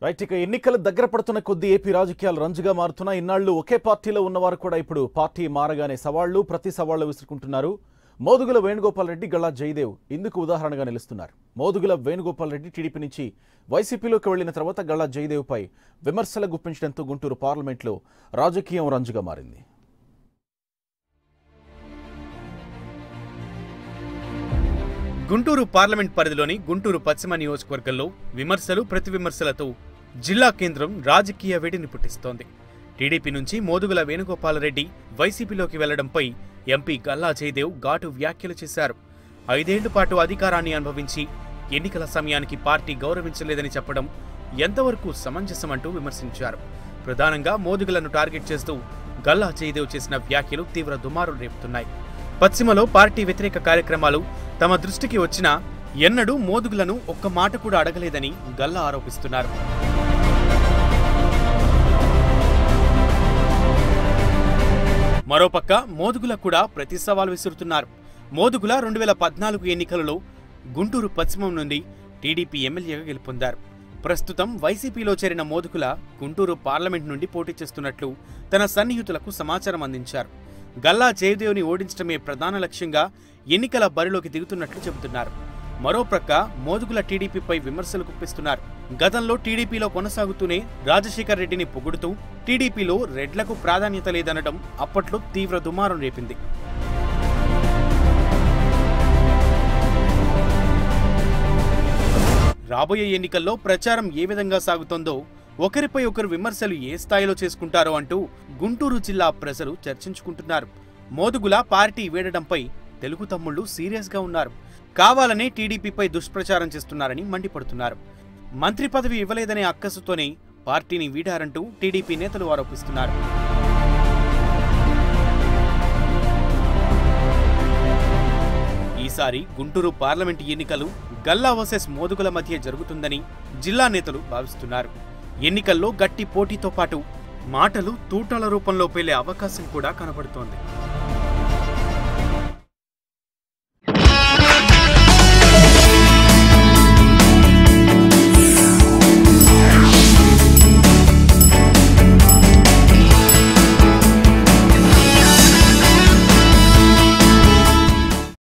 Right ఇక ఎన్నికల దగ్గర పడుతున్న కొద్ది ఏపీ రాజకీయాలు రంజుగా మారుతున్నా ఇన్నాళ్లు ఒకే పార్టీలో ఉన్నవారు కూడా ఇప్పుడు పార్టీ మారగానే ప్రతి సవాళ్లు విసురుకుంటున్నారు. మోదుగుల వేణుగోపాల్ రెడ్డి గల్లా జయదేవ్ ఇందుకు ఉదాహరణగా నిలుస్తున్నారు. మోదుగుల వేణుగోపాల్ రెడ్డి టీడీపీ నుంచి వైసీపీలోకి వెళ్లిన తర్వాత గల్లా జయదేవ్పై విమర్శలు గుప్పించడంతో గుంటూరు పార్లమెంట్లో రాజకీయం రంజుగా మారింది. గుంటూరు పార్లమెంట్ పరిధిలోని గుంటూరు పశ్చిమ నియోజకవర్గంలో విమర్శలు ప్రతి విమర్శలతో జిల్లా కేంద్రం రాజకీయ వేడిని పుట్టిస్తోంది. టీడీపీ నుంచి మోదుగుల వేణుగోపాల్ రెడ్డి వైసీపీలోకి వెళ్లడంపై ఎంపీ గల్లా జయదేవ్ ఘాటు వ్యాఖ్యలు చేశారు. 5 ఏళ్ల పాటు అధికారాన్ని అనుభవించి ఎన్నికల సమయానికి పార్టీ గౌరవించలేదని చెప్పడం ఎంతవరకు సమంజసమంటూ విమర్శించారు. ప్రధానంగా మోదుగులను టార్గెట్ చేస్తూ గల్లా జయదేవ్ చేసిన వ్యాఖ్యలు తీవ్ర దుమారం రేపుతున్నాయి. పశ్చిమలో పార్టీ వ్యతిరేక కార్యక్రమాలు తమ దృష్టికి వచ్చినా ఎన్నడూ మోదుగులను ఒక్క మాట కూడా అడగలేదని గల్లా ఆరోపిస్తున్నారు. మరోపక్క మోదుగుల కూడా ప్రతి సవాల్ విసురుతున్నారు. మోదుగుల 2014 ఎన్నికలలో గుంటూరు పశ్చిమం నుండి టీడీపీ ఎమ్మెల్యేగా గెలుపొందారు. ప్రస్తుతం వైసీపీలో చేరిన మోదుగుల గుంటూరు పార్లమెంట్ నుండి పోటీ చేస్తున్నట్లు తన సన్నిహితులకు సమాచారం అందించారు. గల్లా జయదేవ్ని ఓడించడమే ప్రధాన లక్ష్యంగా ఎన్నికల బరిలోకి దిగుతున్నట్లు చెబుతున్నారు. మరోప్రక్క మోదుగుల టీడీపీపై విమర్శలు గుప్పిస్తున్నారు. గతంలో టీడీపీలో కొనసాగుతూనే రాజశేఖర్ రెడ్డిని పొగుడుతూ టీడీపీలో రెడ్లకు ప్రాధాన్యత లేదనడం అప్పట్లో తీవ్ర దుమారం రేపింది. రాబోయే ఎన్నికల్లో ప్రచారం ఏ విధంగా సాగుతోందో, ఒకరిపై ఒకరు విమర్శలు ఏ స్థాయిలో చేసుకుంటారో అంటూ గుంటూరు జిల్లా ప్రజలు చర్చించుకుంటున్నారు. మోదుగుల పార్టీ వీడడంపై తెలుగు తమ్ముళ్లు సీరియస్గా ఉన్నారు. కావాలనే టీడీపీపై దుష్ప్రచారం చేస్తున్నారని మండిపడుతున్నారు. మంత్రి పదవి ఇవ్వలేదనే అక్కసుతోనే పార్టీని వీడారంటూ టీడీపీ నేతలు ఆరోపిస్తున్నారు. ఈసారి గుంటూరు పార్లమెంటు ఎన్నికలు గల్లా వర్సెస్ మోదుగుల మధ్య జరుగుతుందని జిల్లా నేతలు భావిస్తున్నారు. ఎన్నికల్లో గట్టి పోటీతో పాటు మాటలు తూటాల రూపంలో పేలే అవకాశం కూడా కనబడుతోంది.